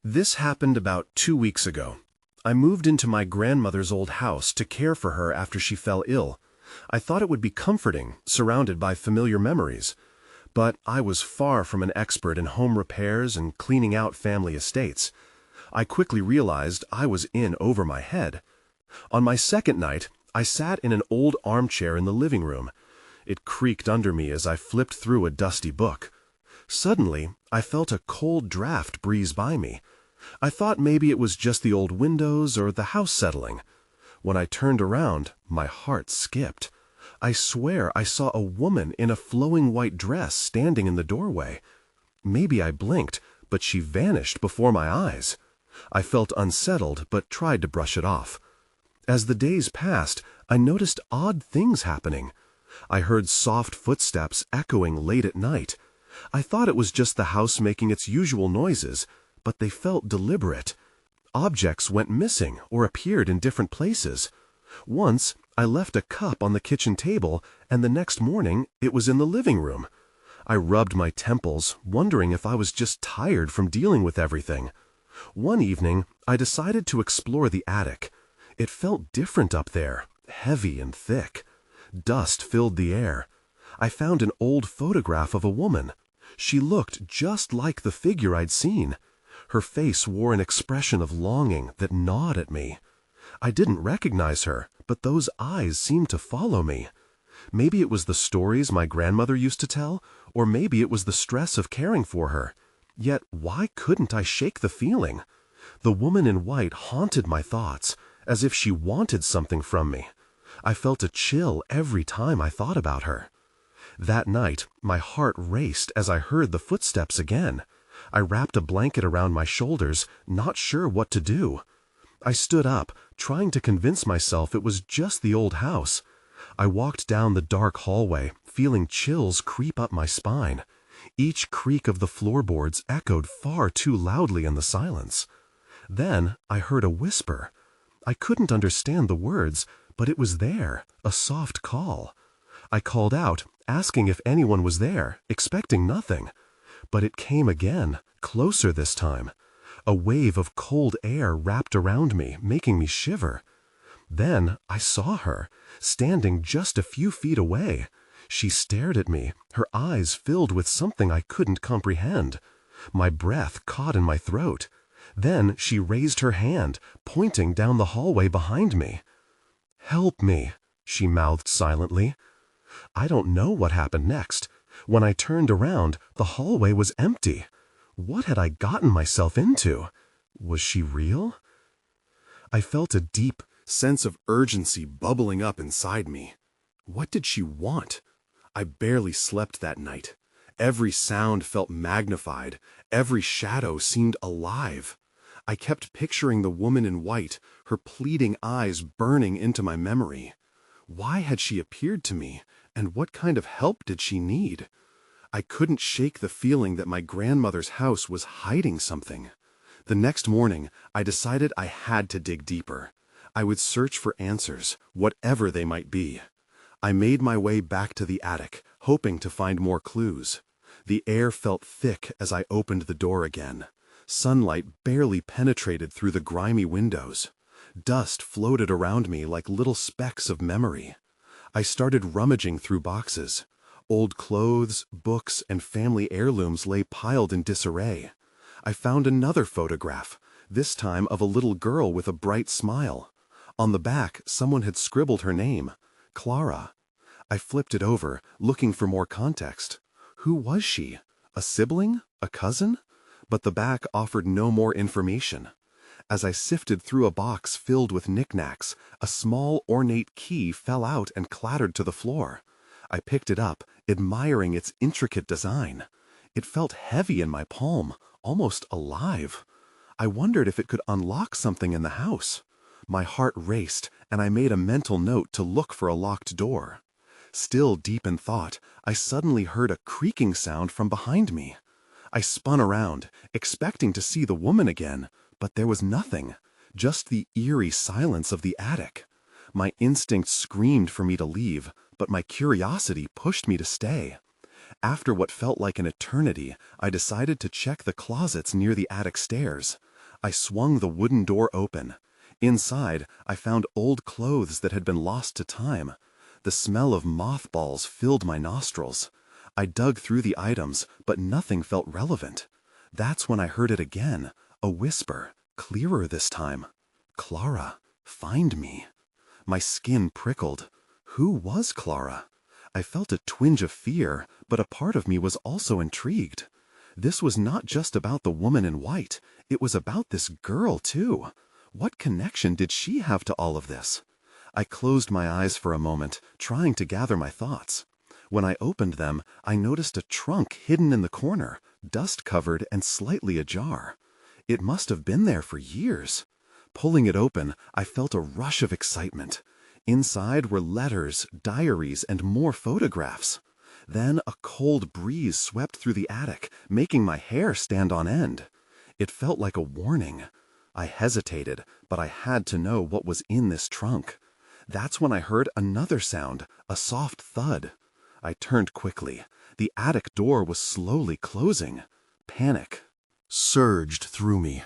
This happened about 2 weeks ago. I moved into my grandmother's old house to care for her after she fell ill. I thought it would be comforting, surrounded by familiar memories. But I was far from an expert in home repairs and cleaning out family estates. I quickly realized I was in over my head. On my second night, I sat in an old armchair in the living room. It creaked under me as I flipped through a dusty book. Suddenly, I felt a cold draft breeze by me. I thought maybe it was just the old windows or the house settling. When I turned around, my heart skipped. I swear I saw a woman in a flowing white dress standing in the doorway. Maybe I blinked, but she vanished before my eyes. I felt unsettled, but tried to brush it off. As the days passed, I noticed odd things happening. I heard soft footsteps echoing late at night. I thought it was just the house making its usual noises, but they felt deliberate. Objects went missing or appeared in different places. Once, I left a cup on the kitchen table, and the next morning it was in the living room. I rubbed my temples, wondering if I was just tired from dealing with everything. One evening, I decided to explore the attic. It felt different up there, heavy and thick. Dust filled the air. I found an old photograph of a woman. She looked just like the figure I'd seen. Her face wore an expression of longing that gnawed at me. I didn't recognize her, but those eyes seemed to follow me. Maybe it was the stories my grandmother used to tell, or maybe it was the stress of caring for her. Yet why couldn't I shake the feeling? The woman in white haunted my thoughts, as if she wanted something from me. I felt a chill every time I thought about her. That night, my heart raced as I heard the footsteps again. I wrapped a blanket around my shoulders, not sure what to do. I stood up, trying to convince myself it was just the old house. I walked down the dark hallway, feeling chills creep up my spine. Each creak of the floorboards echoed far too loudly in the silence. Then I heard a whisper. I couldn't understand the words, but it was there, a soft call. I called out, asking if anyone was there, expecting nothing. But it came again, closer this time. A wave of cold air wrapped around me, making me shiver. Then I saw her, standing just a few feet away. She stared at me, her eyes filled with something I couldn't comprehend. My breath caught in my throat. Then she raised her hand, pointing down the hallway behind me. "Help me," she mouthed silently. I don't know what happened next. When I turned around, the hallway was empty. What had I gotten myself into? Was she real? I felt a deep sense of urgency bubbling up inside me. What did she want? I barely slept that night. Every sound felt magnified. Every shadow seemed alive. I kept picturing the woman in white, her pleading eyes burning into my memory. Why had she appeared to me, and what kind of help did she need? I couldn't shake the feeling that my grandmother's house was hiding something. The next morning, I decided I had to dig deeper. I would search for answers, whatever they might be. I made my way back to the attic, hoping to find more clues. The air felt thick as I opened the door again. Sunlight barely penetrated through the grimy windows. Dust floated around me like little specks of memory. I started rummaging through boxes. Old clothes, books, and family heirlooms lay piled in disarray. I found another photograph, this time of a little girl with a bright smile. On the back, someone had scribbled her name, Clara. I flipped it over, looking for more context. Who was she? A sibling? A cousin? But the back offered no more information. As I sifted through a box filled with knickknacks, a small ornate key fell out and clattered to the floor. I picked it up, admiring its intricate design. It felt heavy in my palm, almost alive. I wondered if it could unlock something in the house. My heart raced, and I made a mental note to look for a locked door. Still deep in thought, I suddenly heard a creaking sound from behind me. I spun around, expecting to see the woman again, but there was nothing, just the eerie silence of the attic. My instinct screamed for me to leave, but my curiosity pushed me to stay. After what felt like an eternity, I decided to check the closets near the attic stairs. I swung the wooden door open. Inside, I found old clothes that had been lost to time. The smell of mothballs filled my nostrils. I dug through the items, but nothing felt relevant. That's when I heard it again, a whisper, clearer this time. "Clara, find me." My skin prickled. Who was Clara? I felt a twinge of fear, but a part of me was also intrigued. This was not just about the woman in white. It was about this girl, too. What connection did she have to all of this? I closed my eyes for a moment, trying to gather my thoughts. When I opened them, I noticed a trunk hidden in the corner, dust-covered and slightly ajar. It must have been there for years. Pulling it open, I felt a rush of excitement. Inside were letters, diaries, and more photographs. Then a cold breeze swept through the attic, making my hair stand on end. It felt like a warning. I hesitated, but I had to know what was in this trunk. That's when I heard another sound, a soft thud. I turned quickly. The attic door was slowly closing. Panic surged through me.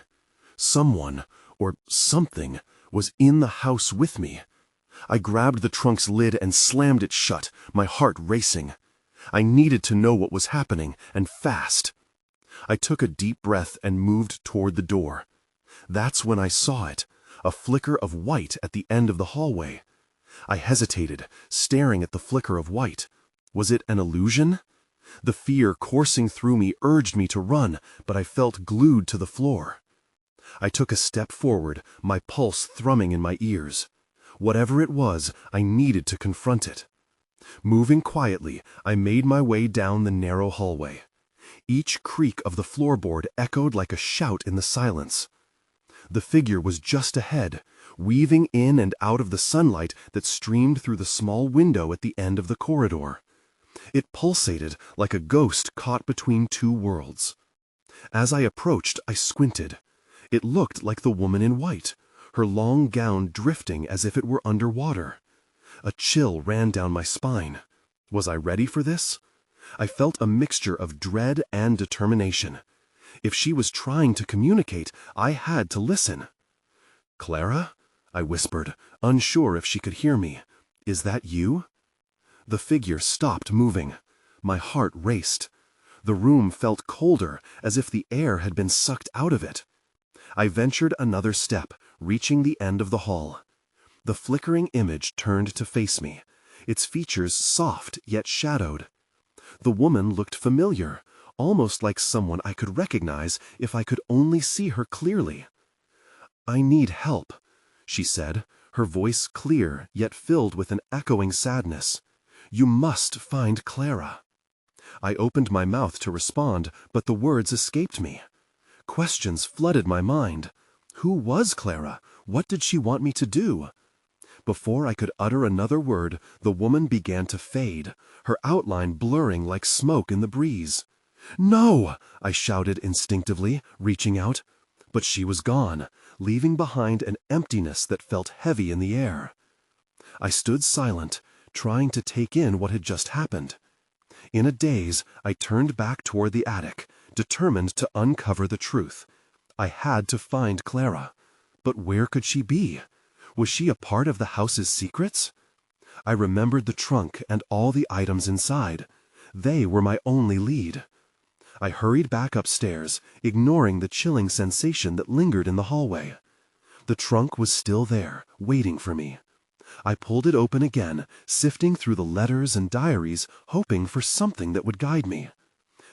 Someone, or something, was in the house with me. I grabbed the trunk's lid and slammed it shut, my heart racing. I needed to know what was happening, and fast. I took a deep breath and moved toward the door. That's when I saw it, a flicker of white at the end of the hallway. I hesitated, staring at the flicker of white. Was it an illusion? The fear coursing through me urged me to run, but I felt glued to the floor. I took a step forward, my pulse thrumming in my ears. Whatever it was, I needed to confront it. Moving quietly, I made my way down the narrow hallway. Each creak of the floorboard echoed like a shout in the silence. The figure was just ahead, weaving in and out of the sunlight that streamed through the small window at the end of the corridor. It pulsated like a ghost caught between two worlds. As I approached, I squinted. It looked like the woman in white, her long gown drifting as if it were underwater. A chill ran down my spine. Was I ready for this? I felt a mixture of dread and determination. If she was trying to communicate, I had to listen. "Clara?" I whispered, unsure if she could hear me. "Is that you?" The figure stopped moving. My heart raced. The room felt colder, as if the air had been sucked out of it. I ventured another step, reaching the end of the hall. The flickering image turned to face me, its features soft yet shadowed. The woman looked familiar, almost like someone I could recognize if I could only see her clearly. "I need help," she said, her voice clear yet filled with an echoing sadness. "You must find Clara." I opened my mouth to respond, but the words escaped me. Questions flooded my mind. Who was Clara? What did she want me to do? Before I could utter another word, the woman began to fade, her outline blurring like smoke in the breeze. "No!" I shouted instinctively, reaching out. But she was gone, leaving behind an emptiness that felt heavy in the air. I stood silent, trying to take in what had just happened. In a daze, I turned back toward the attic, determined to uncover the truth. I had to find Clara. But where could she be? Was she a part of the house's secrets? I remembered the trunk and all the items inside. They were my only lead. I hurried back upstairs, ignoring the chilling sensation that lingered in the hallway. The trunk was still there, waiting for me. I pulled it open again, sifting through the letters and diaries, hoping for something that would guide me.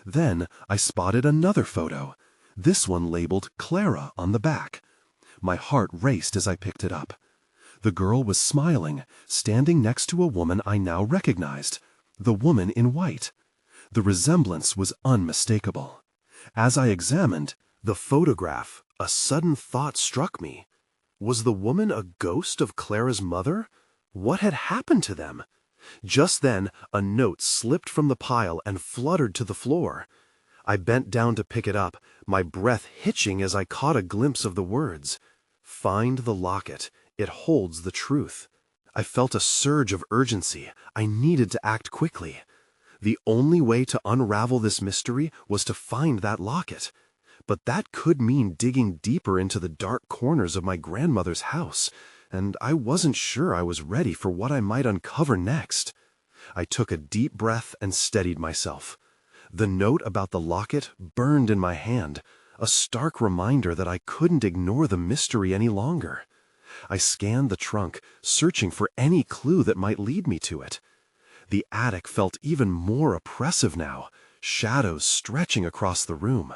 Then I spotted another photo, this one labeled Clara on the back. My heart raced as I picked it up. The girl was smiling, standing next to a woman I now recognized, the woman in white. The resemblance was unmistakable. As I examined the photograph, a sudden thought struck me. Was the woman a ghost of Clara's mother? What had happened to them? Just then, a note slipped from the pile and fluttered to the floor. I bent down to pick it up, my breath hitching as I caught a glimpse of the words. "Find the locket. It holds the truth." I felt a surge of urgency. I needed to act quickly. The only way to unravel this mystery was to find that locket. But that could mean digging deeper into the dark corners of my grandmother's house, and I wasn't sure I was ready for what I might uncover next. I took a deep breath and steadied myself. The note about the locket burned in my hand, a stark reminder that I couldn't ignore the mystery any longer. I scanned the trunk, searching for any clue that might lead me to it. The attic felt even more oppressive now, shadows stretching across the room.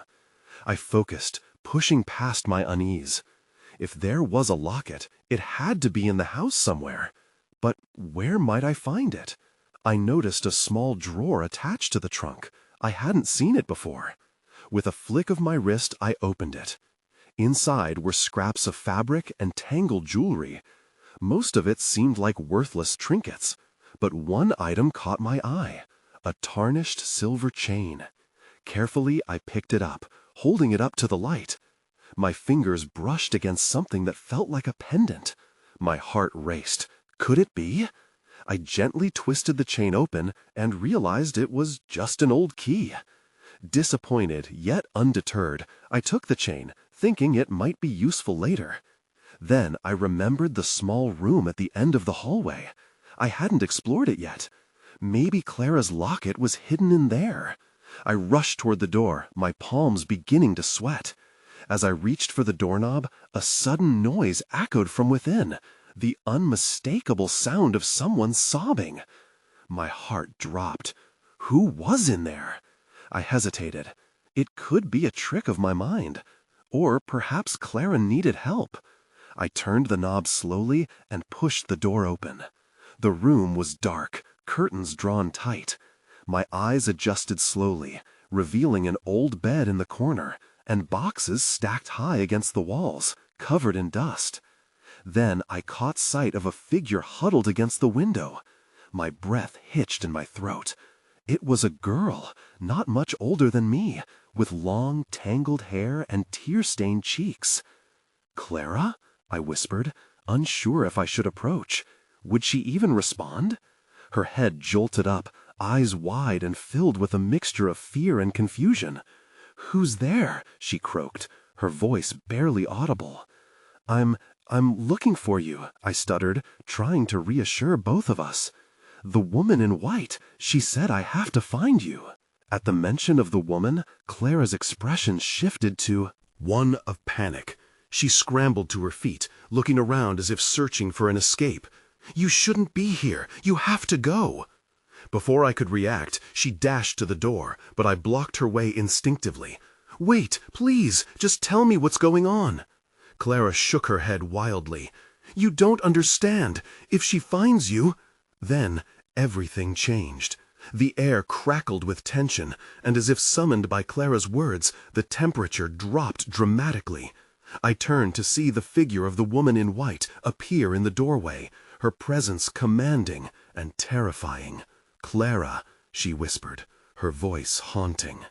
I focused, pushing past my unease. If there was a locket, it had to be in the house somewhere. But where might I find it? I noticed a small drawer attached to the trunk. I hadn't seen it before. With a flick of my wrist, I opened it. Inside were scraps of fabric and tangled jewelry. Most of it seemed like worthless trinkets, but one item caught my eye, a tarnished silver chain. Carefully, I picked it up, holding it up to the light. My fingers brushed against something that felt like a pendant. My heart raced. Could it be? I gently twisted the chain open and realized it was just an old key. Disappointed, yet undeterred, I took the chain, thinking it might be useful later. Then I remembered the small room at the end of the hallway. I hadn't explored it yet. Maybe Clara's locket was hidden in there. I rushed toward the door, my palms beginning to sweat. As I reached for the doorknob, a sudden noise echoed from within, the unmistakable sound of someone sobbing. My heart dropped. Who was in there? I hesitated. It could be a trick of my mind. Or perhaps Clara needed help. I turned the knob slowly and pushed the door open. The room was dark, curtains drawn tight. My eyes adjusted slowly, revealing an old bed in the corner, and boxes stacked high against the walls, covered in dust. Then I caught sight of a figure huddled against the window. My breath hitched in my throat. It was a girl, not much older than me, with long, tangled hair and tear-stained cheeks. "Clara?" I whispered, unsure if I should approach. Would she even respond? Her head jolted up, eyes wide and filled with a mixture of fear and confusion. "Who's there?" she croaked, her voice barely audible. I'm looking for you," I stuttered, trying to reassure both of us. "The woman in white, she said I have to find you." At the mention of the woman, Clara's expression shifted to one of panic. She scrambled to her feet, looking around as if searching for an escape. "You shouldn't be here. You have to go." Before I could react, she dashed to the door, but I blocked her way instinctively. "Wait, please, just tell me what's going on." Clara shook her head wildly. "You don't understand. If she finds you—" Then everything changed. The air crackled with tension, and as if summoned by Clara's words, the temperature dropped dramatically. I turned to see the figure of the woman in white appear in the doorway, her presence commanding and terrifying. "Clara," she whispered, her voice haunting.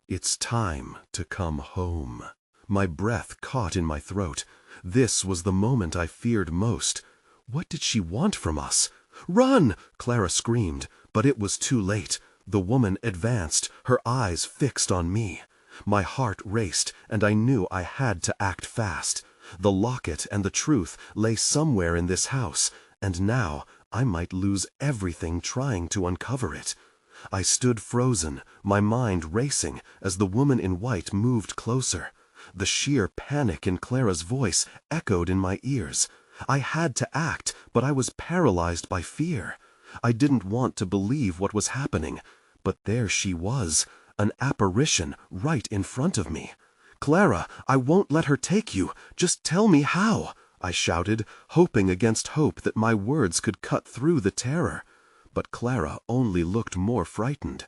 "It's time to come home." My breath caught in my throat. This was the moment I feared most. What did she want from us? "Run!" Clara screamed, but it was too late. The woman advanced, her eyes fixed on me. My heart raced, and I knew I had to act fast. The locket and the truth lay somewhere in this house, and now I might lose everything trying to uncover it. I stood frozen, my mind racing as the woman in white moved closer. The sheer panic in Clara's voice echoed in my ears. I had to act, but I was paralyzed by fear. I didn't want to believe what was happening, but there she was, an apparition right in front of me. "Clara, I won't let her take you. Just tell me how," I shouted, hoping against hope that my words could cut through the terror. But Clara only looked more frightened.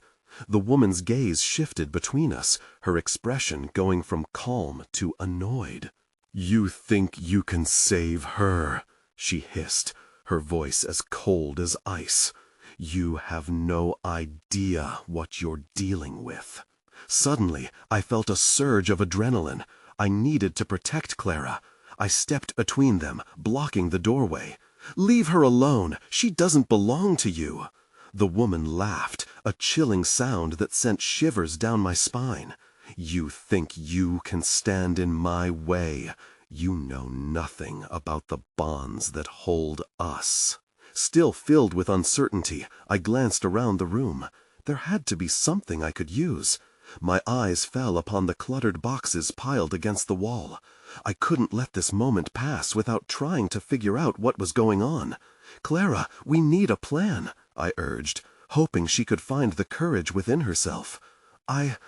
The woman's gaze shifted between us, her expression going from calm to annoyed. "You think you can save her," she hissed, her voice as cold as ice. "You have no idea what you're dealing with." Suddenly, I felt a surge of adrenaline. I needed to protect Clara. I stepped between them, blocking the doorway. "Leave her alone. She doesn't belong to you." The woman laughed, a chilling sound that sent shivers down my spine. You think you can stand in my way. You know nothing about the bonds that hold us. Still filled with uncertainty, I glanced around the room. There had to be something I could use. My eyes fell upon the cluttered boxes piled against the wall. I couldn't let this moment pass without trying to figure out what was going on. "Clara, we need a plan," I urged, hoping she could find the courage within herself. I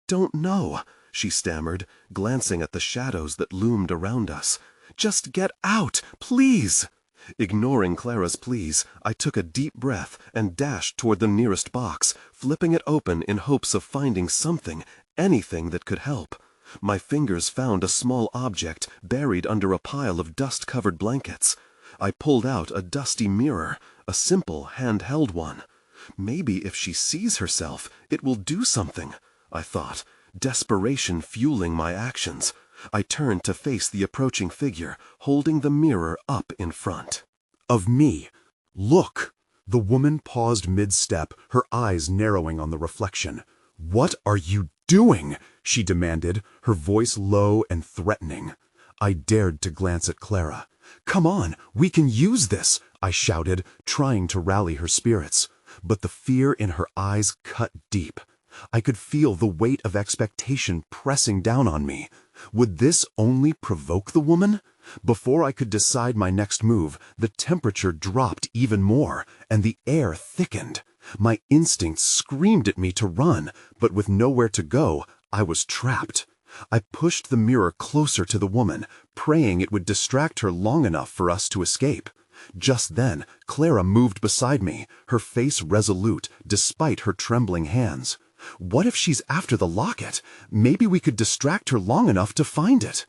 don't know," she stammered, glancing at the shadows that loomed around us. "Just get out, please!" Ignoring Clara's pleas, I took a deep breath and dashed toward the nearest box, flipping it open in hopes of finding something, anything that could help. My fingers found a small object buried under a pile of dust-covered blankets. I pulled out a dusty mirror, a simple hand-held one. Maybe if she sees herself, it will do something, I thought, desperation fueling my actions. I turned to face the approaching figure, holding the mirror up in front of me. "Look!" The woman paused mid-step, her eyes narrowing on the reflection. "What are you doing?" she demanded, her voice low and threatening. I dared to glance at Clara. "Come on, we can use this," I shouted, trying to rally her spirits. But the fear in her eyes cut deep. I could feel the weight of expectation pressing down on me. Would this only provoke the woman? Before I could decide my next move, the temperature dropped even more, and the air thickened. My instincts screamed at me to run, but with nowhere to go, I was trapped. I pushed the mirror closer to the woman, praying it would distract her long enough for us to escape. Just then, Clara moved beside me, her face resolute, despite her trembling hands. What if she's after the locket? Maybe we could distract her long enough to find it.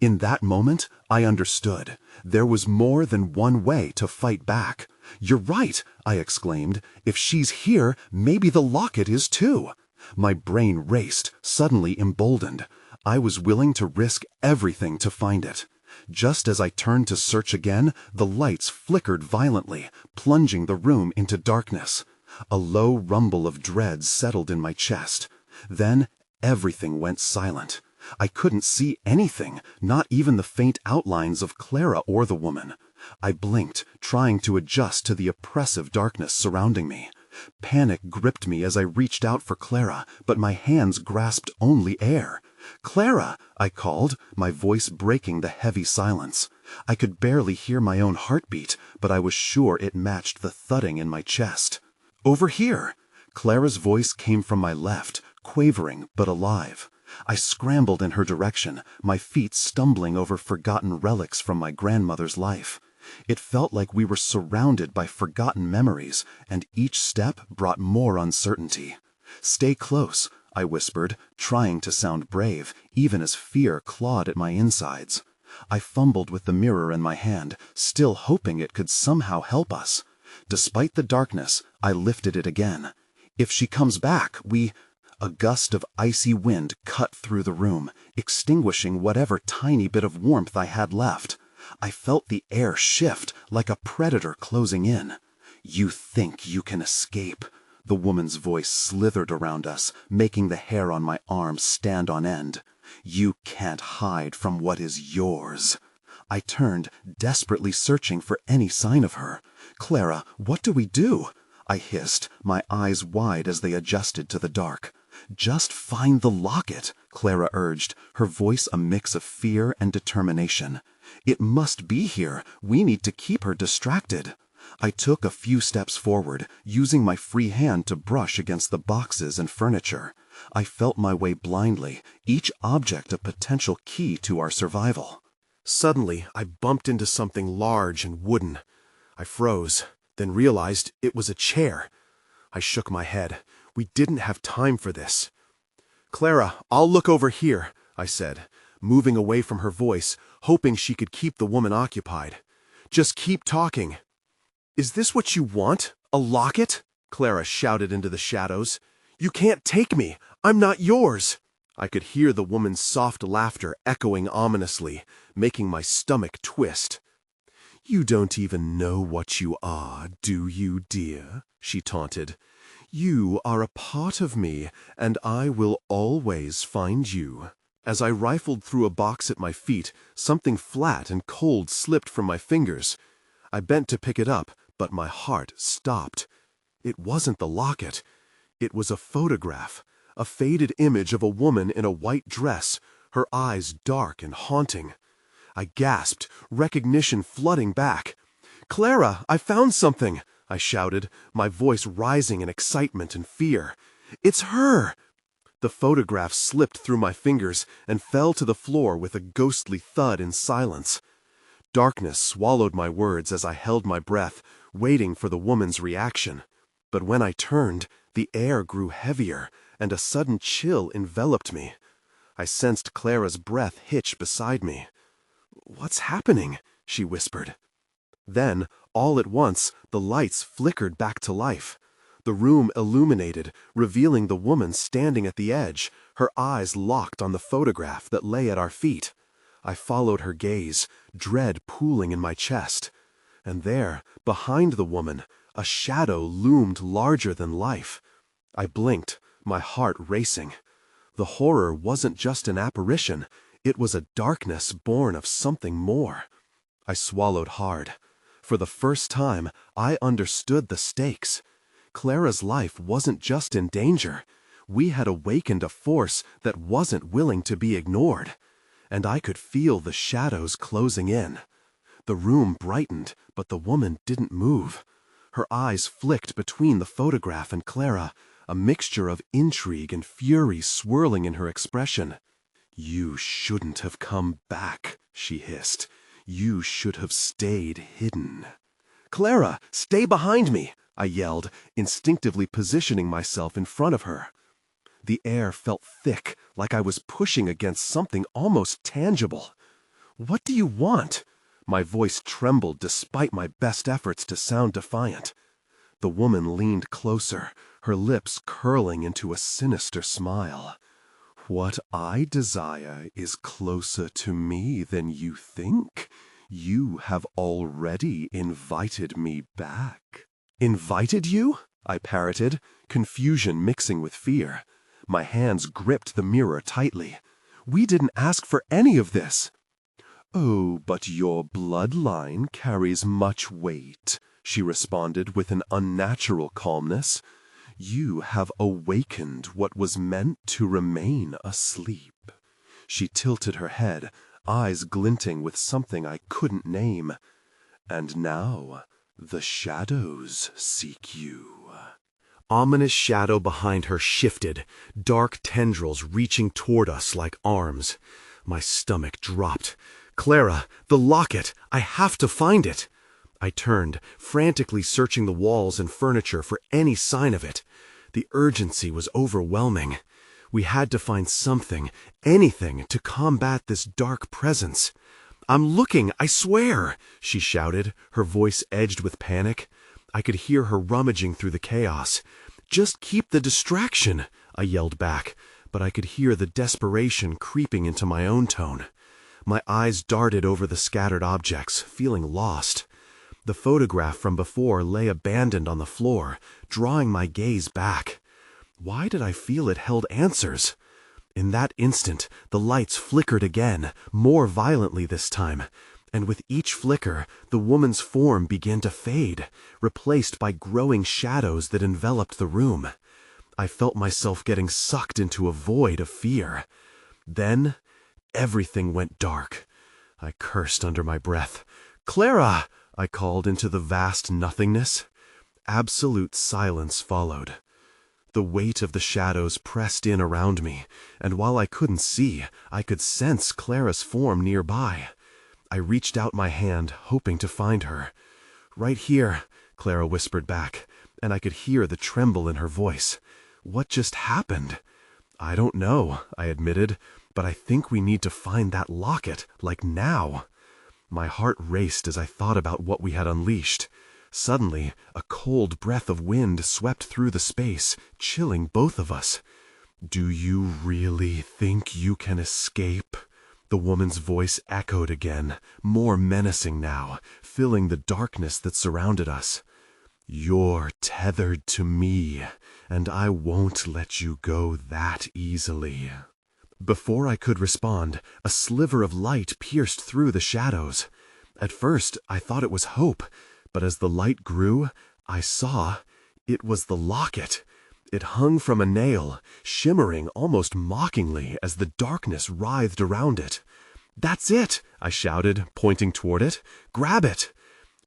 In that moment, I understood. There was more than one way to fight back. "You're right," I exclaimed. "If she's here, maybe the locket is too." My brain raced, suddenly emboldened. I was willing to risk everything to find it. Just as I turned to search again, the lights flickered violently, plunging the room into darkness. A low rumble of dread settled in my chest. Then everything went silent. I couldn't see anything, not even the faint outlines of Clara or the woman. I blinked, trying to adjust to the oppressive darkness surrounding me. Panic gripped me as I reached out for Clara, but my hands grasped only air. "Clara!" I called, my voice breaking the heavy silence. I could barely hear my own heartbeat, but I was sure it matched the thudding in my chest. "Over here!" Clara's voice came from my left, quavering but alive. I scrambled in her direction, my feet stumbling over forgotten relics from my grandmother's life. It felt like we were surrounded by forgotten memories, and each step brought more uncertainty. "Stay close," I whispered, trying to sound brave, even as fear clawed at my insides. I fumbled with the mirror in my hand, still hoping it could somehow help us. Despite the darkness, I lifted it again. "If she comes back, A gust of icy wind cut through the room, extinguishing whatever tiny bit of warmth I had left. I felt the air shift like a predator closing in. "You think you can escape?" The woman's voice slithered around us, making the hair on my arm stand on end. "You can't hide from what is yours." I turned, desperately searching for any sign of her. "Clara, what do we do?" I hissed, my eyes wide as they adjusted to the dark. "Just find the locket," Clara urged, her voice a mix of fear and determination. "It must be here. We need to keep her distracted." I took a few steps forward, using my free hand to brush against the boxes and furniture. I felt my way blindly, each object a potential key to our survival. Suddenly, I bumped into something large and wooden. I froze, then realized it was a chair. I shook my head. We didn't have time for this. "Clara, I'll look over here," I said, moving away from her voice, hoping she could keep the woman occupied. "Just keep talking." "Is this what you want? A locket?" Clara shouted into the shadows. "You can't take me. I'm not yours." I could hear the woman's soft laughter echoing ominously, making my stomach twist. "You don't even know what you are, do you, dear?" she taunted. You are a part of me, and I will always find you. As I rifled through a box at my feet, something flat and cold slipped from my fingers. I bent to pick it up, but my heart stopped. It wasn't the locket. It was a photograph, a faded image of a woman in a white dress, her eyes dark and haunting. I gasped, recognition flooding back. "Clara, I found something!" I shouted, my voice rising in excitement and fear. "It's her!" The photograph slipped through my fingers and fell to the floor with a ghostly thud in silence. Darkness swallowed my words as I held my breath, waiting for the woman's reaction. But when I turned, the air grew heavier, and a sudden chill enveloped me. I sensed Clara's breath hitch beside me. "What's happening?" she whispered. Then, all at once, the lights flickered back to life. The room illuminated, revealing the woman standing at the edge, her eyes locked on the photograph that lay at our feet. I followed her gaze, dread pooling in my chest. And there, behind the woman, a shadow loomed larger than life. I blinked, my heart racing. The horror wasn't just an apparition, it was a darkness born of something more. I swallowed hard. For the first time, I understood the stakes. Clara's life wasn't just in danger. We had awakened a force that wasn't willing to be ignored. And I could feel the shadows closing in. The room brightened, but the woman didn't move. Her eyes flicked between the photograph and Clara, a mixture of intrigue and fury swirling in her expression. "You shouldn't have come back," she hissed. "You should have stayed hidden." "Clara, stay behind me!" I yelled, instinctively positioning myself in front of her. The air felt thick, like I was pushing against something almost tangible. "What do you want?" My voice trembled despite my best efforts to sound defiant. The woman leaned closer, her lips curling into a sinister smile. "What I desire is closer to me than you think. You have already invited me back." "Invited you?" I parroted, confusion mixing with fear. My hands gripped the mirror tightly. "We didn't ask for any of this." "Oh, but your bloodline carries much weight," she responded with an unnatural calmness. "You have awakened what was meant to remain asleep." She tilted her head, eyes glinting with something I couldn't name. "And now, the shadows seek you." Ominous shadow behind her shifted, dark tendrils reaching toward us like arms. My stomach dropped. "Clara, the locket! I have to find it!" I turned, frantically searching the walls and furniture for any sign of it. The urgency was overwhelming. We had to find something, anything, to combat this dark presence. "I'm looking, I swear!" she shouted, her voice edged with panic. I could hear her rummaging through the chaos. "Just keep the distraction," I yelled back, but I could hear the desperation creeping into my own tone. My eyes darted over the scattered objects, feeling lost. The photograph from before lay abandoned on the floor, drawing my gaze back. Why did I feel it held answers? In that instant, the lights flickered again, more violently this time, and with each flicker, the woman's form began to fade, replaced by growing shadows that enveloped the room. I felt myself getting sucked into a void of fear. Then, everything went dark. I cursed under my breath. "Clara!" I called into the vast nothingness. Absolute silence followed. The weight of the shadows pressed in around me, and while I couldn't see, I could sense Clara's form nearby. I reached out my hand, hoping to find her. "Right here," Clara whispered back, and I could hear the tremble in her voice. "What just happened?" "I don't know," I admitted, "but I think we need to find that locket, like now." My heart raced as I thought about what we had unleashed. Suddenly, a cold breath of wind swept through the space, chilling both of us. "Do you really think you can escape?" The woman's voice echoed again, more menacing now, filling the darkness that surrounded us. "You're tethered to me, and I won't let you go that easily." Before I could respond, a sliver of light pierced through the shadows. At first, I thought it was hope, but as the light grew, I saw it was the locket. It hung from a nail, shimmering almost mockingly as the darkness writhed around it. "That's it!" I shouted, pointing toward it. "Grab it!"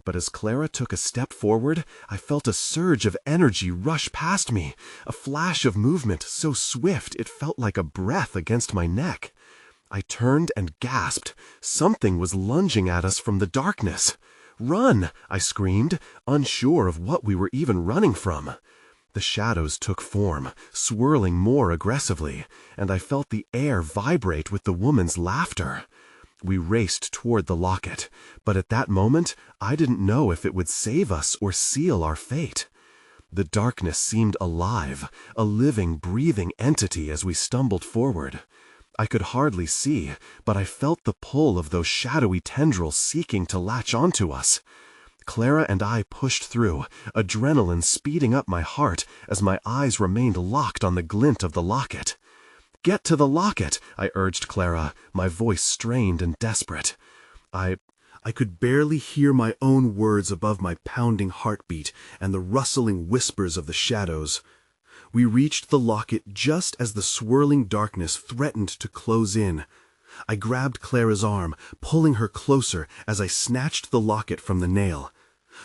But as Clara took a step forward, I felt a surge of energy rush past me, a flash of movement so swift it felt like a breath against my neck. I turned and gasped. Something was lunging at us from the darkness. "Run!" I screamed, unsure of what we were even running from. The shadows took form, swirling more aggressively, and I felt the air vibrate with the woman's laughter. We raced toward the locket, but at that moment, I didn't know if it would save us or seal our fate. The darkness seemed alive, a living, breathing entity as we stumbled forward. I could hardly see, but I felt the pull of those shadowy tendrils seeking to latch onto us. Clara and I pushed through, adrenaline speeding up my heart as my eyes remained locked on the glint of the locket. "Get to the locket," I urged Clara, my voice strained and desperate. I could barely hear my own words above my pounding heartbeat and the rustling whispers of the shadows. We reached the locket just as the swirling darkness threatened to close in. I grabbed Clara's arm, pulling her closer as I snatched the locket from the nail.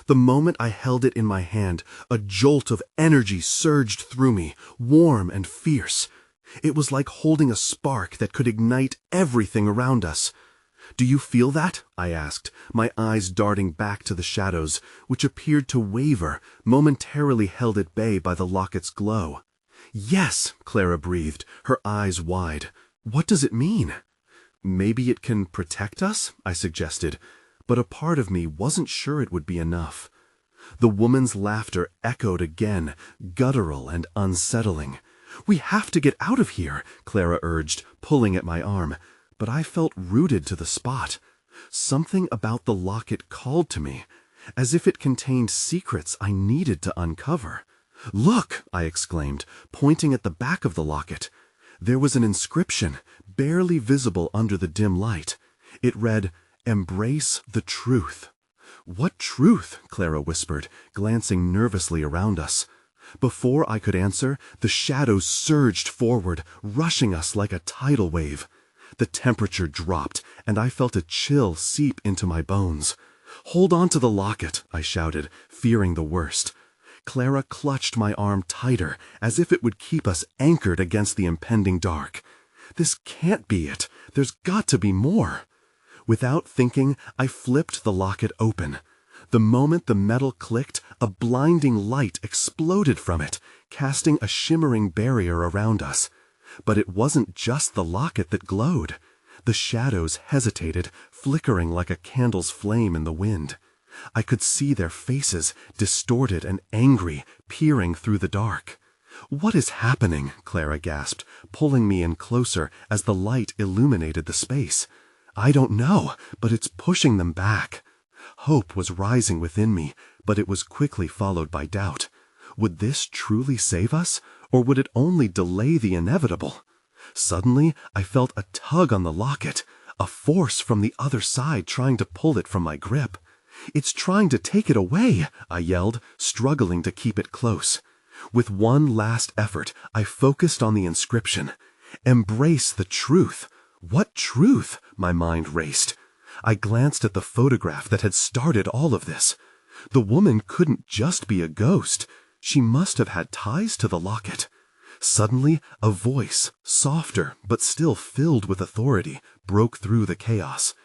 The moment I held it in my hand, a jolt of energy surged through me, warm and fierce. It was like holding a spark that could ignite everything around us. "Do you feel that?" I asked, my eyes darting back to the shadows, which appeared to waver, momentarily held at bay by the locket's glow. "Yes," Clara breathed, her eyes wide. "What does it mean?" "Maybe it can protect us," I suggested, but a part of me wasn't sure it would be enough. The woman's laughter echoed again, guttural and unsettling. "We have to get out of here," Clara urged, pulling at my arm, but I felt rooted to the spot. Something about the locket called to me, as if it contained secrets I needed to uncover. "Look!" I exclaimed, pointing at the back of the locket. There was an inscription, barely visible under the dim light. It read, "Embrace the truth." "What truth?" Clara whispered, glancing nervously around us. Before I could answer, the shadows surged forward, rushing us like a tidal wave. The temperature dropped, and I felt a chill seep into my bones. "Hold on to the locket," I shouted, fearing the worst. Clara clutched my arm tighter, as if it would keep us anchored against the impending dark. "This can't be it. There's got to be more." Without thinking, I flipped the locket open. The moment the metal clicked, a blinding light exploded from it, casting a shimmering barrier around us. But it wasn't just the locket that glowed. The shadows hesitated, flickering like a candle's flame in the wind. I could see their faces, distorted and angry, peering through the dark. "What is happening?" Clara gasped, pulling me in closer as the light illuminated the space. "I don't know, but it's pushing them back." Hope was rising within me, but it was quickly followed by doubt. Would this truly save us, or would it only delay the inevitable? Suddenly, I felt a tug on the locket, a force from the other side trying to pull it from my grip. "It's trying to take it away," I yelled, struggling to keep it close. With one last effort, I focused on the inscription. "Embrace the truth." What truth? My mind raced. I glanced at the photograph that had started all of this. The woman couldn't just be a ghost. She must have had ties to the locket. Suddenly, a voice, softer but still filled with authority, broke through the chaos.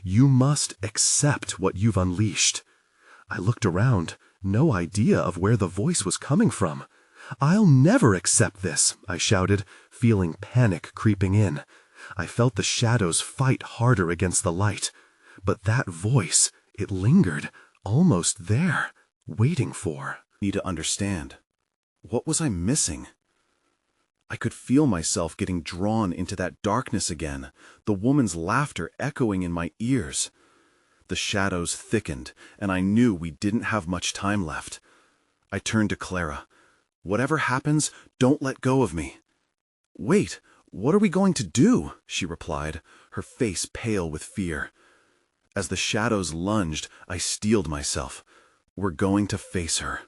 "You must accept what you've unleashed." I looked around, no idea of where the voice was coming from. "I'll never accept this," I shouted, feeling panic creeping in. I felt the shadows fight harder against the light. But that voice, it lingered, almost there, waiting for me to understand. What was I missing? I could feel myself getting drawn into that darkness again, the woman's laughter echoing in my ears. The shadows thickened, and I knew we didn't have much time left. I turned to Clara. Whatever happens, don't let go of me." "Wait, what are we going to do?" she replied, her face pale with fear. As the shadows lunged, I steeled myself. "We're going to face her."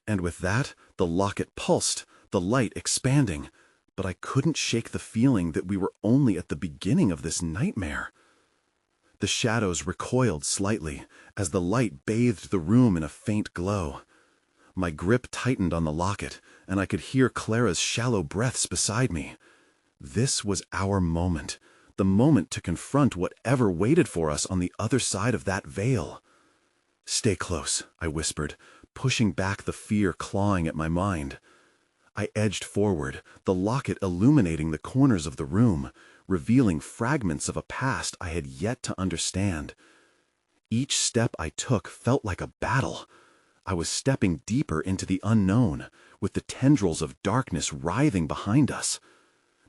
And with that, the locket pulsed, the light expanding, but I couldn't shake the feeling that we were only at the beginning of this nightmare. The shadows recoiled slightly as the light bathed the room in a faint glow. My grip tightened on the locket, and I could hear Clara's shallow breaths beside me. This was our moment, the moment to confront whatever waited for us on the other side of that veil. "Stay close," I whispered, pushing back the fear clawing at my mind. I edged forward, the locket illuminating the corners of the room, revealing fragments of a past I had yet to understand. Each step I took felt like a battle. I was stepping deeper into the unknown, with the tendrils of darkness writhing behind us.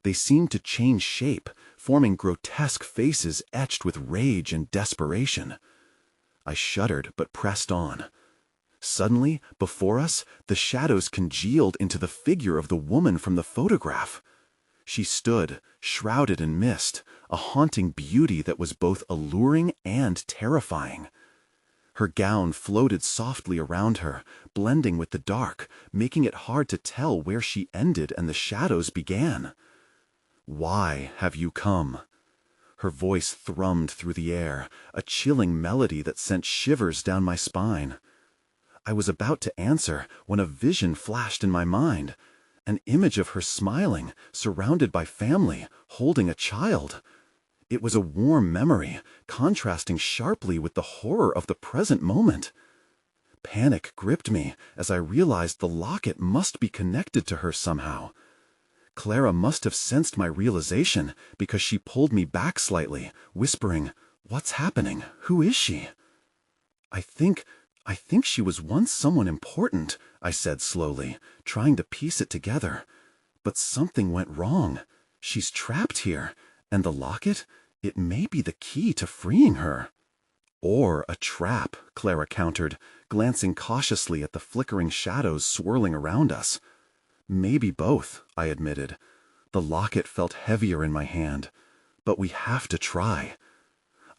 They seemed to change shape, forming grotesque faces etched with rage and desperation. I shuddered but pressed on. Suddenly, before us, the shadows congealed into the figure of the woman from the photograph. She stood, shrouded in mist, a haunting beauty that was both alluring and terrifying. Her gown floated softly around her, blending with the dark, making it hard to tell where she ended and the shadows began. "Why have you come?" Her voice thrummed through the air, a chilling melody that sent shivers down my spine. I was about to answer when a vision flashed in my mind, an image of her smiling, surrounded by family, holding a child. It was a warm memory, contrasting sharply with the horror of the present moment. Panic gripped me as I realized the locket must be connected to her somehow. Clara must have sensed my realization because she pulled me back slightly, whispering, "What's happening? Who is she?" I think she was once someone important," I said slowly, trying to piece it together. "But something went wrong. She's trapped here, and the locket, it may be the key to freeing her." "Or a trap," Clara countered, glancing cautiously at the flickering shadows swirling around us. "Maybe both," I admitted. The locket felt heavier in my hand. "But we have to try."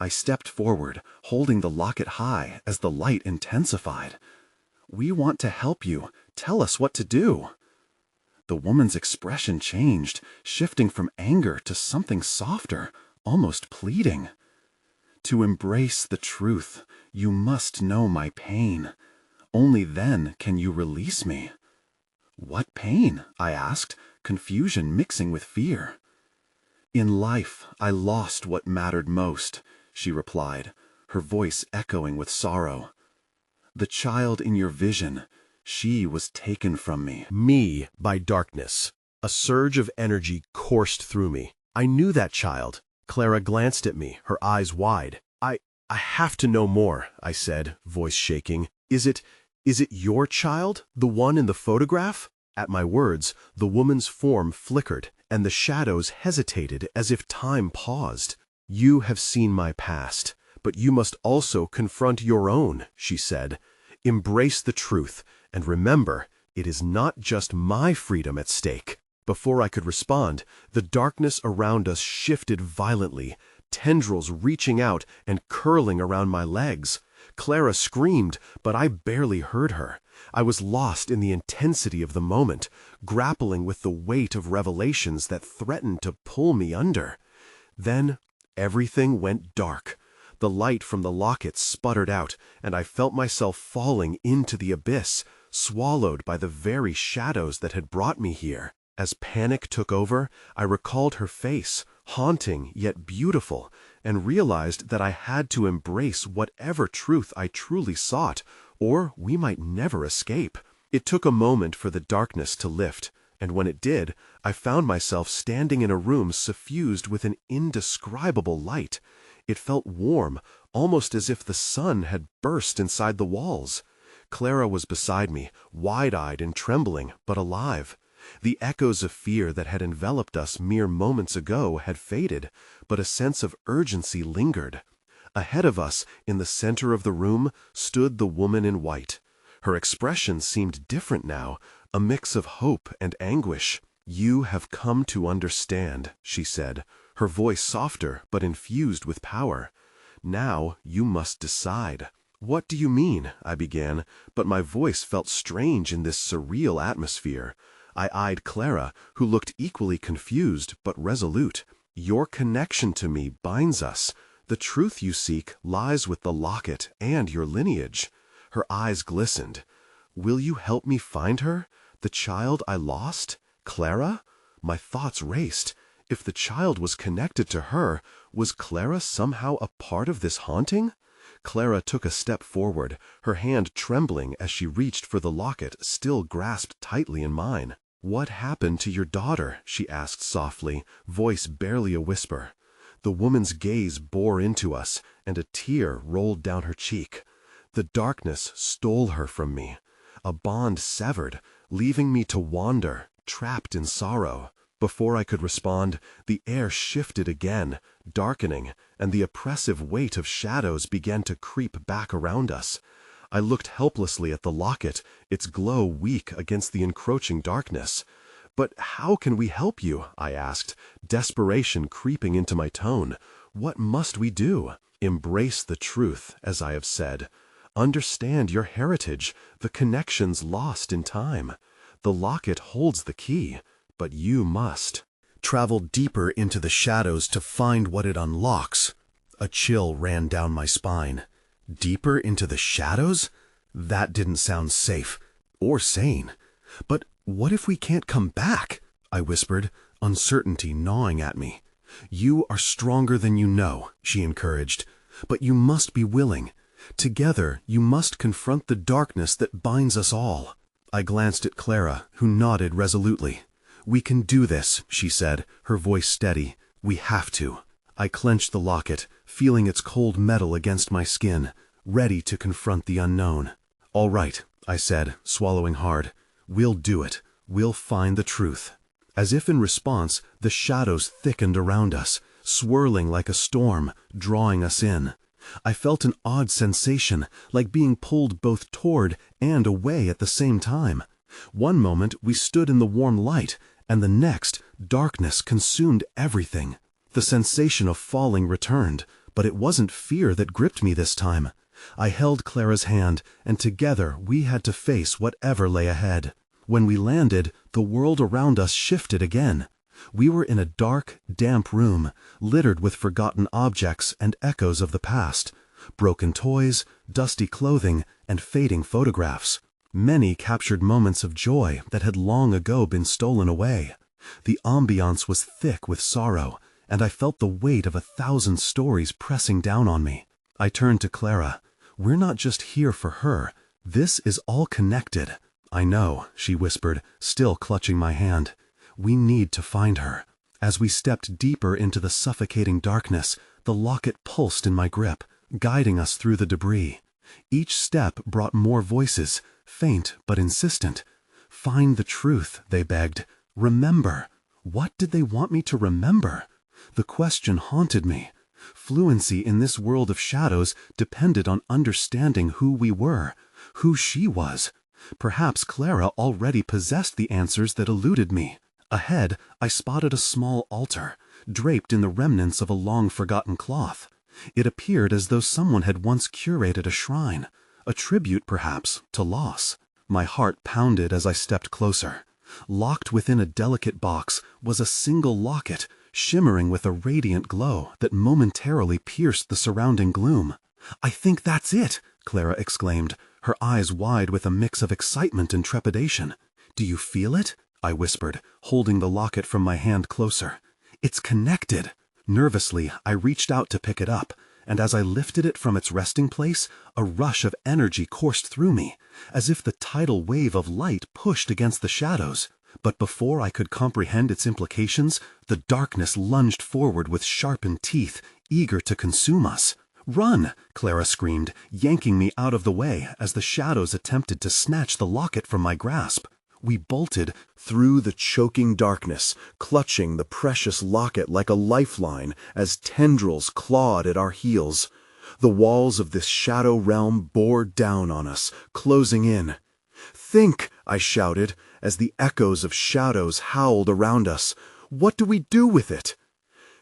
I stepped forward, holding the locket high as the light intensified. "We want to help you. Tell us what to do." The woman's expression changed, shifting from anger to something softer, almost pleading. "To embrace the truth, you must know my pain. Only then can you release me." "What pain?" I asked, confusion mixing with fear. "In life, I lost what mattered most," she replied, her voice echoing with sorrow. "The child in your vision, she was taken from me." Me by darkness. A surge of energy coursed through me. I knew that child. Clara glanced at me, her eyes wide. I have to know more," I said, voice shaking. Is it your child, the one in the photograph?" At my words, the woman's form flickered, and the shadows hesitated as if time paused. "You have seen my past, but you must also confront your own," she said. "Embrace the truth, and remember, it is not just my freedom at stake." Before I could respond, the darkness around us shifted violently, tendrils reaching out and curling around my legs. Clara screamed, but I barely heard her. I was lost in the intensity of the moment, grappling with the weight of revelations that threatened to pull me under. Then everything went dark. The light from the locket sputtered out, and I felt myself falling into the abyss, swallowed by the very shadows that had brought me here. As panic took over, I recalled her face, haunting yet beautiful, and realized that I had to embrace whatever truth I truly sought, or we might never escape. It took a moment for the darkness to lift, and when it did, I found myself standing in a room suffused with an indescribable light. It felt warm, almost as if the sun had burst inside the walls. Clara was beside me, wide-eyed and trembling, but alive. The echoes of fear that had enveloped us mere moments ago had faded, but a sense of urgency lingered. Ahead of us, in the center of the room, stood the woman in white. Her expression seemed different now, a mix of hope and anguish. "You have come to understand," she said, her voice softer but infused with power. "Now you must decide." "What do you mean?" I began, but my voice felt strange in this surreal atmosphere. I eyed Clara, who looked equally confused but resolute. "Your connection to me binds us. The truth you seek lies with the locket and your lineage." Her eyes glistened. "Will you help me find her? The child I lost? Clara?" My thoughts raced. If the child was connected to her, was Clara somehow a part of this haunting? Clara took a step forward, her hand trembling as she reached for the locket still grasped tightly in mine. "What happened to your daughter?" she asked softly, voice barely a whisper. The woman's gaze bore into us, and a tear rolled down her cheek. "The darkness stole her from me. A bond severed, leaving me to wander, trapped in sorrow." Before I could respond, the air shifted again, darkening, and the oppressive weight of shadows began to creep back around us. I looked helplessly at the locket, its glow weak against the encroaching darkness. "But how can we help you?" I asked, desperation creeping into my tone. "What must we do?" "Embrace the truth, as I have said. Understand your heritage, the connections lost in time. The locket holds the key. But you must travel deeper into the shadows to find what it unlocks." A chill ran down my spine. Deeper into the shadows? That didn't sound safe or sane. "But what if we can't come back?" I whispered, uncertainty gnawing at me. "You are stronger than you know," she encouraged. "But you must be willing. Together, you must confront the darkness that binds us all." I glanced at Clara, who nodded resolutely. "We can do this," she said, her voice steady. "We have to." I clenched the locket, feeling its cold metal against my skin, ready to confront the unknown. "All right," I said, swallowing hard. "We'll do it. We'll find the truth." As if in response, the shadows thickened around us, swirling like a storm, drawing us in. I felt an odd sensation, like being pulled both toward and away at the same time. One moment we stood in the warm light, and the next, darkness consumed everything. The sensation of falling returned, but it wasn't fear that gripped me this time. I held Clara's hand, and together we had to face whatever lay ahead. When we landed, the world around us shifted again. We were in a dark, damp room, littered with forgotten objects and echoes of the past. Broken toys, dusty clothing, and fading photographs. Many captured moments of joy that had long ago been stolen away. The ambiance was thick with sorrow, and I felt the weight of 1,000 stories pressing down on me. I turned to Clara. "We're not just here for her. This is all connected." "I know," she whispered, still clutching my hand. "We need to find her." As we stepped deeper into the suffocating darkness, the locket pulsed in my grip, guiding us through the debris. Each step brought more voices, faint but insistent. "Find the truth," they begged. "Remember." What did they want me to remember? The question haunted me. Fluency in this world of shadows depended on understanding who we were, who she was. Perhaps Clara already possessed the answers that eluded me. Ahead, I spotted a small altar, draped in the remnants of a long-forgotten cloth. It appeared as though someone had once curated a shrine, a tribute, perhaps, to loss. My heart pounded as I stepped closer. Locked within a delicate box was a single locket, shimmering with a radiant glow that momentarily pierced the surrounding gloom. "I think that's it!" Clara exclaimed, her eyes wide with a mix of excitement and trepidation. "Do you feel it?" I whispered, holding the locket from my hand closer. "It's connected." Nervously, I reached out to pick it up, and as I lifted it from its resting place, a rush of energy coursed through me, as if the tidal wave of light pushed against the shadows. But before I could comprehend its implications, the darkness lunged forward with sharpened teeth, eager to consume us. "Run!" Clara screamed, yanking me out of the way as the shadows attempted to snatch the locket from my grasp. We bolted through the choking darkness, clutching the precious locket like a lifeline as tendrils clawed at our heels. The walls of this shadow realm bore down on us, closing in. "Think!" I shouted, as the echoes of shadows howled around us. "What do we do with it?"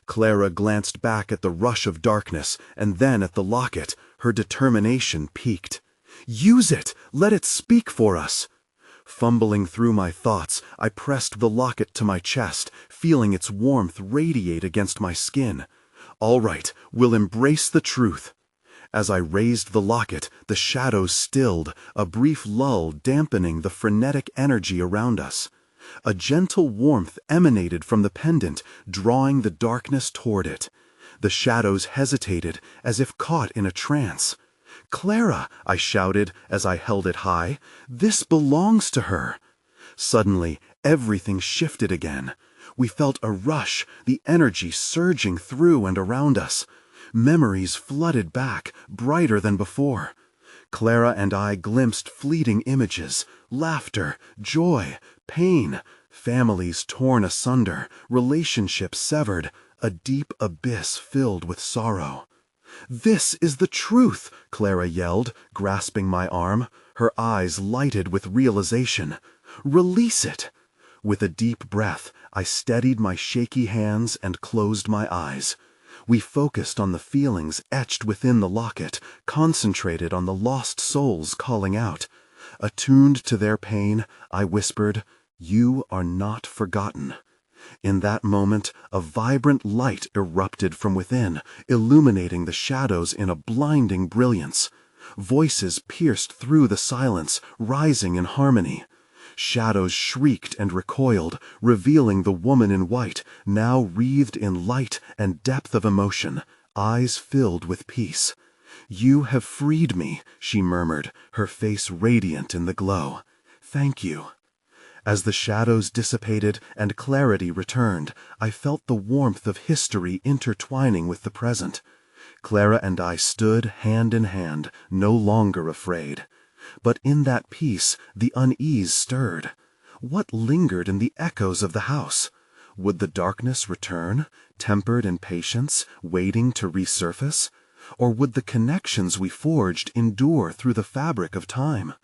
Clara glanced back at the rush of darkness and then at the locket, her determination peaked. "Use it! Let it speak for us!" Fumbling through my thoughts, I pressed the locket to my chest, feeling its warmth radiate against my skin. "All right, we'll embrace the truth." As I raised the locket, the shadows stilled, a brief lull dampening the frenetic energy around us. A gentle warmth emanated from the pendant, drawing the darkness toward it. The shadows hesitated, as if caught in a trance. "Clara," I shouted as I held it high, "this belongs to her." Suddenly, everything shifted again. We felt a rush, the energy surging through and around us. Memories flooded back, brighter than before. Clara and I glimpsed fleeting images, laughter, joy, pain, families torn asunder, relationships severed, a deep abyss filled with sorrow. "This is the truth!" Clara yelled, grasping my arm. Her eyes lighted with realization. "Release it!" With a deep breath, I steadied my shaky hands and closed my eyes. We focused on the feelings etched within the locket, concentrated on the lost souls calling out. Attuned to their pain, I whispered, "You are not forgotten." In that moment, a vibrant light erupted from within, illuminating the shadows in a blinding brilliance. Voices pierced through the silence, rising in harmony. Shadows shrieked and recoiled, revealing the woman in white, now wreathed in light and depth of emotion, eyes filled with peace. "You have freed me," she murmured, her face radiant in the glow. "Thank you." As the shadows dissipated and clarity returned, I felt the warmth of history intertwining with the present. Clara and I stood hand in hand, no longer afraid. But in that peace, the unease stirred. What lingered in the echoes of the house? Would the darkness return, tempered in patience, waiting to resurface? Or would the connections we forged endure through the fabric of time?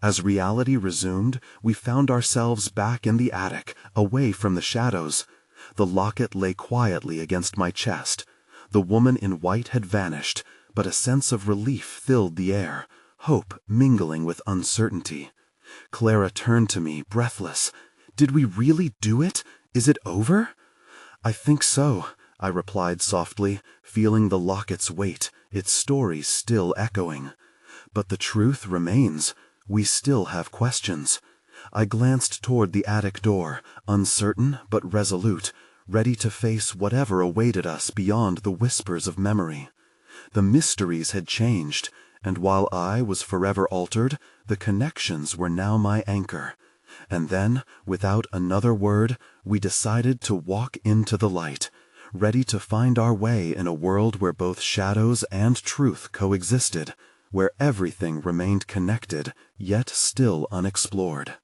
As reality resumed, we found ourselves back in the attic, away from the shadows. The locket lay quietly against my chest. The woman in white had vanished, but a sense of relief filled the air, hope mingling with uncertainty. Clara turned to me, breathless. "Did we really do it? Is it over?" "I think so," I replied softly, feeling the locket's weight, its story still echoing. "But the truth remains. We still have questions." I glanced toward the attic door, uncertain but resolute, ready to face whatever awaited us beyond the whispers of memory. The mysteries had changed, and while I was forever altered, the connections were now my anchor. And then, without another word, we decided to walk into the light, ready to find our way in a world where both shadows and truth coexisted, where everything remained connected, yet still unexplored.